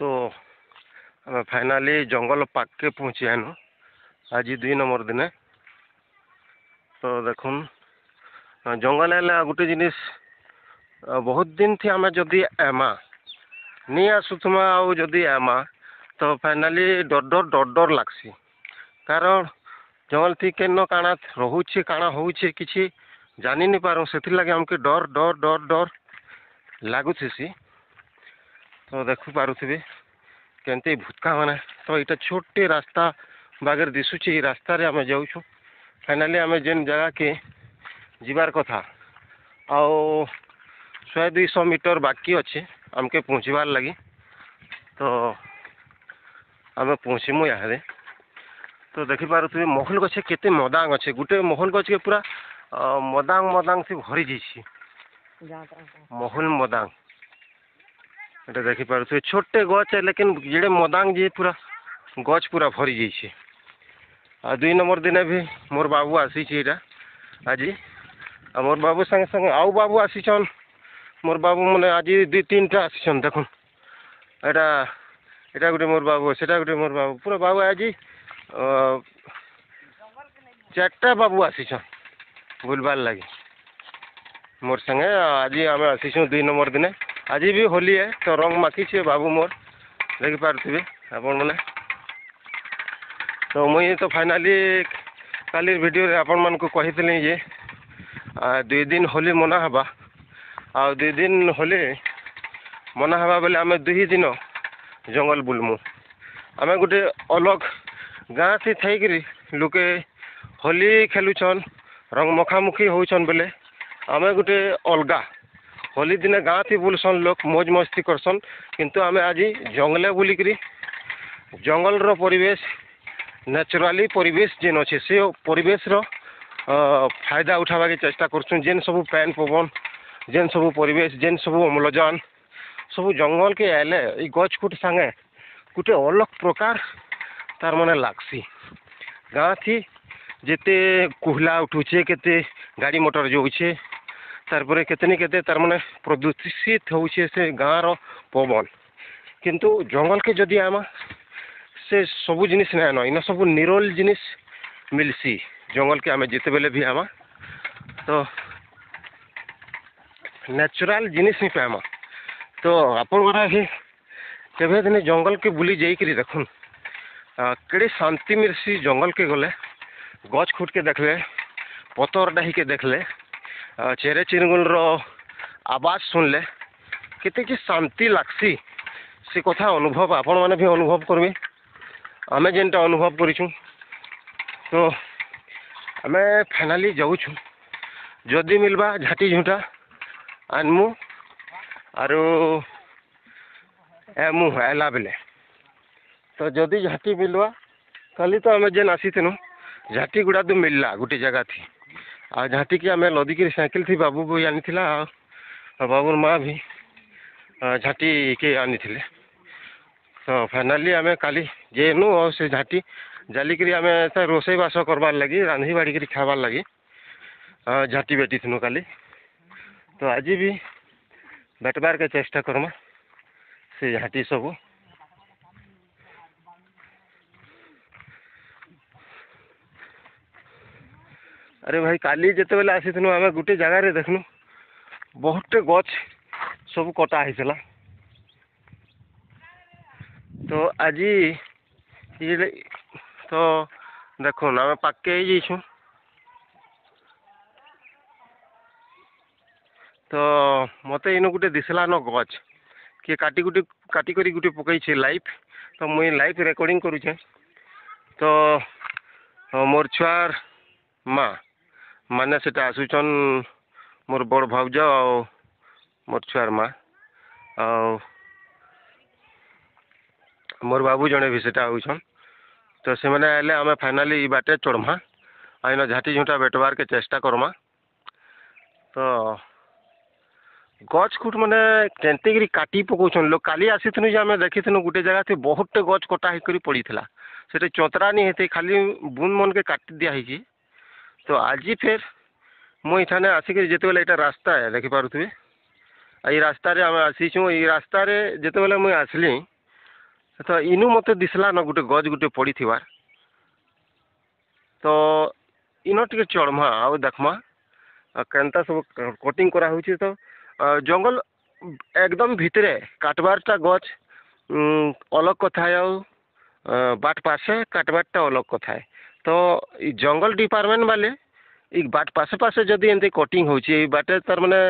तो आम फाइनाली जंगल पाक के पहुँची आनु आज 2 नंबर दिन। तो देखुन जंगल है गोटे जिनिस बहुत दिन थी आम जदि एमा नहीं आसुमा आदि एमा तो फाइनाली डर डर डर डर लगसी। कारण जंगल थी केन काଣା रोचे काଣା होचे किसी जानी नहीं पारूँ से लगे हमके डर डर डर डर लगुसी। तो देखु पारुथिबे केनते भूतका माने। तो ये छोटे रास्ता बागर दिशुचे रास्ता रे आम जाऊँ। फाइनाली आम जेन जगह के जीवार कथा आओ 100-200 मीटर बाकी अच्छे आमके पहुँचवार लगी। तो आम पहुँचमु यहाँ। तो देखिपे महल गछे केते मदांग अच्छे गोटे महल गछ के पूरा मदांग मदांग से भरी जाइए। महल मदांग ये देखिपे छोटे गछ है लेकिन जेड़े मदांग जी पूरा गछ पूरा भरी जाइए। 2 नंबर दिन भी मोर बाबू आसी आज मोर बाबू संगे संगे आउ बाबू आसीचन। मोर बाबू मैंने आज 2-3टा आसीचन। देखुन एटा एटा गोटे मोर बाबू सेटा गोटे मोर बाबू पूरा बाबू आज 4टा बाबू आसीचन बुलबार लगी मोर संगे। आज आम आसीचु 2 नंबर दिन। आज भी होली है तो रंग माखी बाबू मोर देखिपे आपण मैंने। तो मुई तो फाइनाली काली वीडियो रे आपण मान को कही जे 2 दिन होली मना हबा आ 2 दिन होली मना हबा बेले आम 2 दिन जंगल बुलमु। आम गोटे अलग गाँ से थी लोके होली खेलुछन रंग मखामुखी होचन बेले आम गोटे अलगा होली दिन गाँ थी बुलसन लोग मौज मस्ती करसन। किंतु आम आज जंगले बुलिकी जंगल रो परिवेश नेचुराली परिवेश जेन अच्छे से परिवेश रो फायदा उठावा के चेष्टा करछुं। जेन सब पैन पवन जेन सब परिवेश जेन सब अम्लजान सब जंगल के आले ई गछ कुट संगे गोटे अलग प्रकार तार माने लागसी। गाँ थी जेते कुहला उठुचे केते गाड़ी मोटर जाऊे तारपरे केतनी केते तार माने प्रदूषित होउछे से गाँ रो पवन। किंतु जंगल के जदि आमा से सबू जिनिस ना न इन सब निरोल जिनिस मिलसी जंगल के आम जिते बेले भी आमा तो नेचुरल जिनिस ही पामा। तो आपण माना ही केवे दिन जंगल के बुली जाइकरी देखुन केड़े शांति मिलसी। जंगल के गले गछ खुट के देखले पतर डाही के देखले चेरे चिरंगुल रो आवाज सुनले केते कि शांति लागसी से कथा अनुभव आपण माने भी अनुभव करबे आमे जेनटा अनुभव करिछु। तो आमे फाइनाली जाऊछु जदि मिलबा झाटी झुंटा आनमु आरो एमु आला बेले। तो जदि झाटी मिलवा खाली तो आमे जेन आसीथनु झाटी गुड़ा तो मिलला गोटे जगह थी आ झाटी की आमे लदिकी साइकिल थी बाबू भी आनी थिला बाबूर माँ भी झाटी के आनी थिले। तो फाइनाली आमे काली जेनु और से झाटी जालिकी आम रोसई बास करबार लगी रांधी बाड़ी खाबार लगी झाटी बेटी थनु काली। तो आज भी बेटबार के चेष्टा करमा से झाटी सब। अरे भाई काली जिते बेले आसी आम गोटे जगार देखनु बहुते गछ सब कटा होता। तो आज ये तो देखुन आम पाके जाइछुं। तो मत इन गोटे दिसला न गछ किए काटी करी गोटे पकई लाइफ। तो मुई लाइफ रेकर्डिंग करुचे। तो मोर छुआर माँ माने से आसुचन मोर बड़ भाउज और मोर छुआर माँ और मोर बाबू जड़े भी सेटा होछन। तो से मैंने आए आम फाइनाली बाटे चढ़मा आईन झाटी झुंटा बेटबार के चेष्टा करमा। तो गछ खुट मैंने केनते काटी पकाउछन लोग काली आसीथनु जे आम देखीथनु गोटे जगह थी बहुते गछ कटा होकर पड़ी था से चौतरा नहीं होते खाली बुन मन के काटी दिया है। तो आज फिर मुई ठाने आसिक जिते बेले यहाँ रास्ता है देखिपे ये रास्तार आम आसीचु। ये रास्तार जिते बेले मुई आसली तो इनू मते दिसला न गोटे गज गोटे पड़ी तो इन टे चढ़मा आउ देखमा केनता सब कटिंग करा होची तो जंगल एकदम भितरे काटबारटा गच अलग कथा है बाट पासे काटबारटा अलग कथा है तो ई जंगल डिपार्टमेंट वाले ई बाट पासे पासे जदि एमती कटिंग होची बाटे तार माने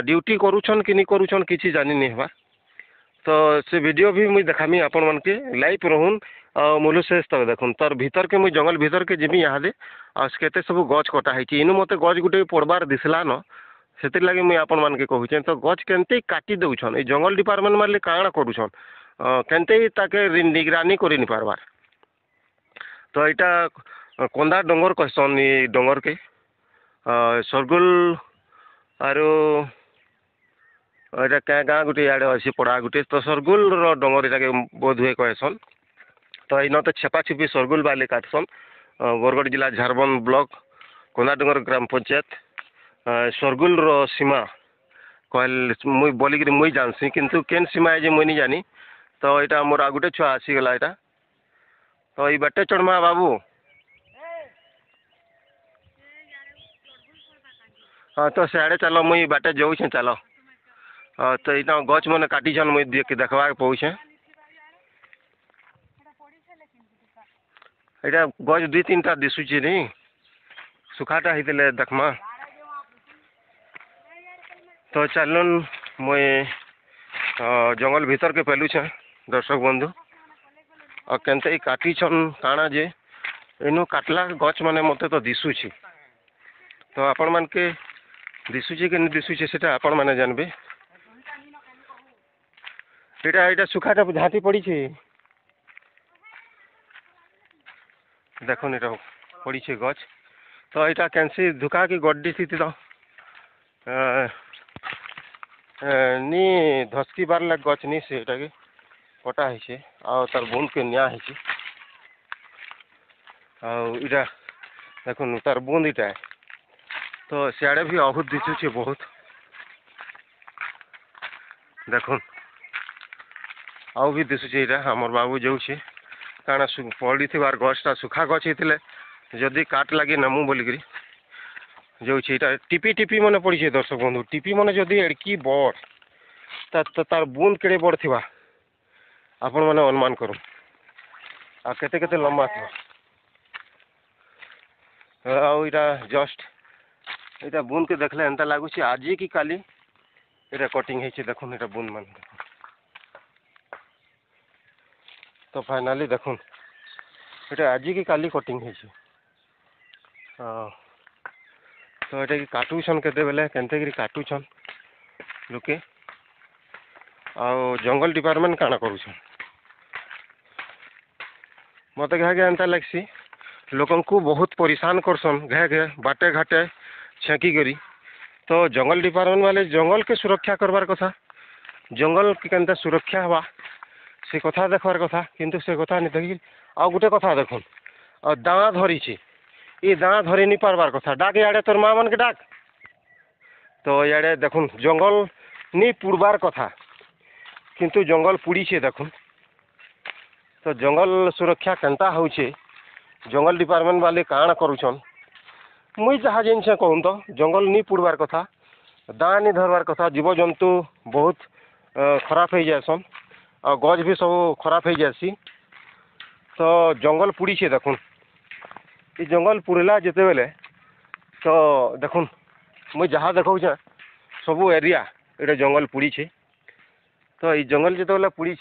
ड्यूटी करूछन कि नहीं करूछन किसी जानी नहीं हवा तो से वीडियो भी मुझे देखामी आपण मन के लाइव रहून मूल शेष तक देखुन तार भीतर के मुझे जंगल भीतर के जिमी यहाँ आते सब गच कटा है इनू मत गच गुटे पड़बार दिसला न से लगे मुझे आपण मन के कहूँ तो गच के काटी दौन ये जंगल डिपार्टमेंट मारे काण करूछन केनते ताके निगरानी कर नहीं पारबार तो यहाँ कंदा डोंगर कहसन ये डोंगर के सरगुल आरो यहाँ क्या गाँ गोटे इे अच्छी पड़ा गोटे तो सरगुल डोंगर इटा बोध हुए कहसन तो इन तो छेपा छुपी सरगुल बाले काटसन बरगढ़ जिला झारबंद ब्लॉक कोंदाडोंगर ग्राम पंचायत सरगुल सीमा कहल मुई बोलिक मुई जानसी किंतु केन सीमा है मुई नहीं जानी तो यहाँ मोर आ गोटे छुआ आसीगला यहाँ तो ये बाटे चढ़मा बाबू हाँ तो सियाड़े चलो मुई बाटे जाऊे चलो तो यहाँ गच मैंने काटीछन मुई देखवा पहुँचे यहाँ गच दुई तीन टा दिशुची नहीं सुखाटा होते देखमा तो चलन मुई जंगल भीतर के पेलुछे दर्शक बंधु और केनते काटीछन काना जे इनू काटला गच माने मते तो दिशुची तो आपण मान के दिशुची कि नहीं दिशुची सेटा आपण माने जानबे यहाँ सुखाटा झाँटी पड़ी देखो ये पड़ी गच तो यहाँ कैंसी धुका की गड्डी थी तो नी धसकी बार लग गच नहीं से के कटा है तार बूंद के निया है आटा देखो तार बूंद इटा तो सियाड़े भी अहुत दिशुचे बहुत देखो आउ भी दिशुचे यहाँ आमर बाबू जाऊे कारण पड़ी थी गछटा सुखा गछ होते जदि काट लगे नमु बोलिकी जाऊे टीपी टीपी मन पड़ी दर्शक बंधु टीपी मन जदि एड़की बड़ तार बूंद केड़े बड़ थी आपण मैंने अनुमान करूँ आ केते केते लंबा थी यहाँ जस्ट यहाँ बूंद के देखले एंता लगुच आज कि काली यहाँ कटिंग है देखुन यहाँ बूंद मान तो फाइनाली देखुन यहाँ आज कि काली कटिंग है तो यहाँ कि काटुछन केते बेले केनते काटुछन लोके आ जंगल डिपार्टमेंट काना करूछन मत घे घे एंता लगसी लोकन को बहुत परेशान करसन घे घे बाटे घाटे छेकी करी तो जंगल डिपार्टमेंट वाले जंगल के सुरक्षा करवार कथा जंगल के सुरक्षा हवा से कथा देखवार कथा किंतु से कथा नहीं देखी आ गोटे कथा देखुन दाँ धरी ये दाँ धरी नहीं पारबार कथा डाक इे तोर माँ मन के डाक तो इे देखुन जंगल नहीं पुड़बार कथा किंतु जंगल पुड़ी देखुन तो जंगल सुरक्षा केनता होचे जंगल डिपार्टमेंट वाले काण करूछन मुई जहाँ जिनसे कहूँ तो जंगल नहीं पुड़बार कथा दाँ नहीं धरबार कथा जीव जंतु बहुत खराब हो जासन और गज भी सब खराब हो जासी तो जंगल पुड़ी देखुन ये जंगल पुड़ला जिते बेले तो देखुन मुई जहाँ देखा सब एरिया ये जंगल पुड़ी तो ये जंगल जिते बेले पुड़ी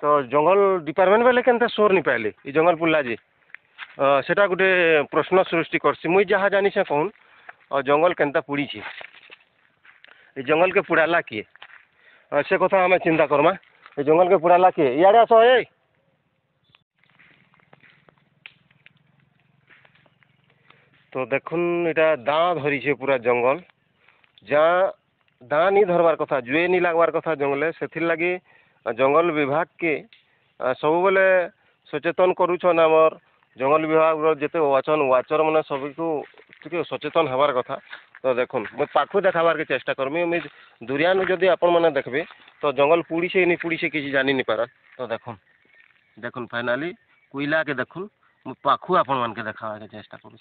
तो जंगल डिपार्टमेंट वाले केनता सोर नहीं पाइले ये जंगल पुड़ला जी सेटा गोटे प्रश्न सृष्टि करसी मुई जहाँ जानी से कहून और जंगल केनता पुड़ी ये जंगल के पुड़ाला किए से कथा आम चिंता करमा ये जंगल के पुड़ाला किए इे आस ए तो देखुन यहाँ दाँ धरी पूरा जंगल जहाँ दाँ नहीं धरबार कथा जुए नहीं लगवार कथा जंगल से लगी जंगल विभाग के सब बेले सचेतन करूछन आमर जंगल विभाग जिते वाचन वाचर मैंने सब को सचेतन हबार कथा तो देखुन मुझे पाखु देखाबार के चेष्टा करमी मुझे दूरियानु जदि आपण मैंने देखबे तो जंगल पुड़ी नहीं पुड़ी किसी जानी नहीं पारा तो देखुन देखुन फाइनाली कोयला के देखुन मु पाखु आपण मान के देखाबार के चेष्टा करूँ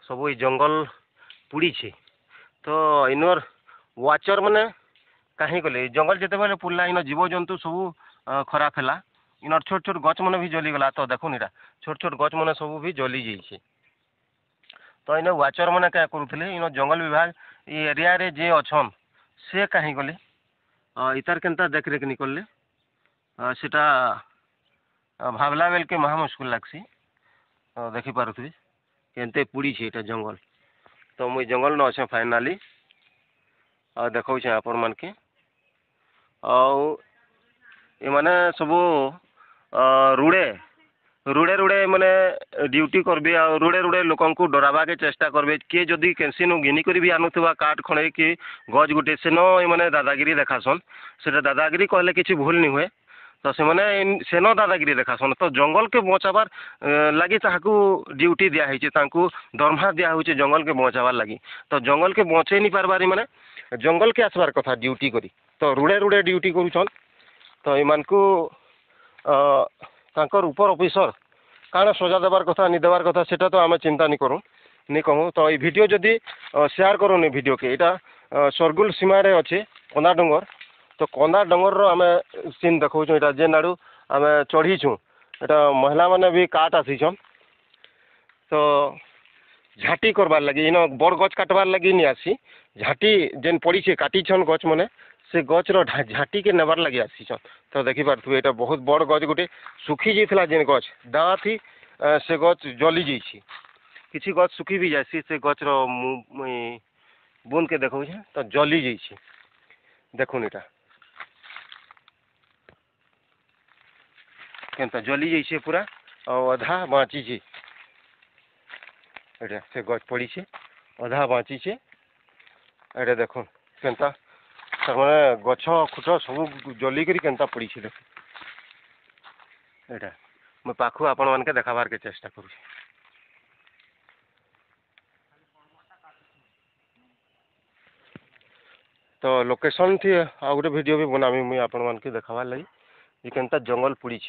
सब ये जंगल पुड़ी तो इनर वाचर मैंने कहीं गले जंगल जिते बेले पुरला इन जीवजंतु सब खराब है इनर छोट छोट गच मैंने भी जलीगला तो देखुन इटा छोट छोट गच मैंने सब भी जली जाइए तो इन वाचर मैंने क्या करुले इन जंगल विभाग ये एरिया रे जे अच्छन से कहीं गले इतार केनता देख रेख निकलले सेटा भावला बेल के महा मुस्किल लगसी देखिपे केनते पुड़ी छे जंगल तो मुई जंगल न अच्छे फाइनाली देखा आपण मान के आने सब रुड़े रुड़े रुड़े मैंने ड्यूटी करबे आ रुड़े रुड़े लोक डरावा के चेष्टा करबे किए जदि कैसी घिनी कर भी आनुवा काठ खड़े कि गज गुटे से मैंने दादागिरी देखासन से दादागिरी कहले किसी भूल नहीं हुए तो से दादागिरी देखासन तो जंगल के बचाबार लगी ताकू ड्यूटी दिखाई दरमाहा दिया जंगल के बचाबार लगी तो जंगल के बचे नहीं पार्बार मैंने जंगल के आसबार कथा ड्यूटी करी तो रुड़े रुड़े ड्यूटी करुछन तो ईमान को तांकर ऊपर ऑफिसर काना सजा देवार कथा नहीं देवार कथा सेटा तो आम चिंता नहीं करूँ नहीं कहूँ तो ये वीडियो जदि शेयर करूँ वीडियो के यहाँ सरगुल सीमा रे अच्छे कंदा डंगर तो कंदा डंगर आम सीन देखा यहाँ जेन आड़ू आम चढ़ीछुँ यहाँ महिला मैंने भी काट आसीछन तो झाटी करबार लगी इन बड़ गच काटबार लगी नहीं आसी झाटी जेन पड़ी से काटीछन गच मैंने से गचर झाटी के नेबार लगी आसीछन तो देखिपे यहाँ बहुत बड़ गच गोटे सुखी जाइए जेन गच दाँ थी से गच जली जाइए किसी गच सुखी भी जासी से गचर बुन के देखा तो जली जाइए देखुन यहाँ केनता जली जाइए पूरा और अधा बाँची से गच पड़ी से अधा बाँची ये देखुन केनता मैंने गछ खुट सब जलिक केनता पड़ी देख यहाँ मैं पाखु आपण मान के देखाबार के चेष्टा करूँ तो लोकेशन थी आ गोटे वीडियो भी बनामी मुई आपण मान के देखाबार लगी ये केनता जंगल पुड़ी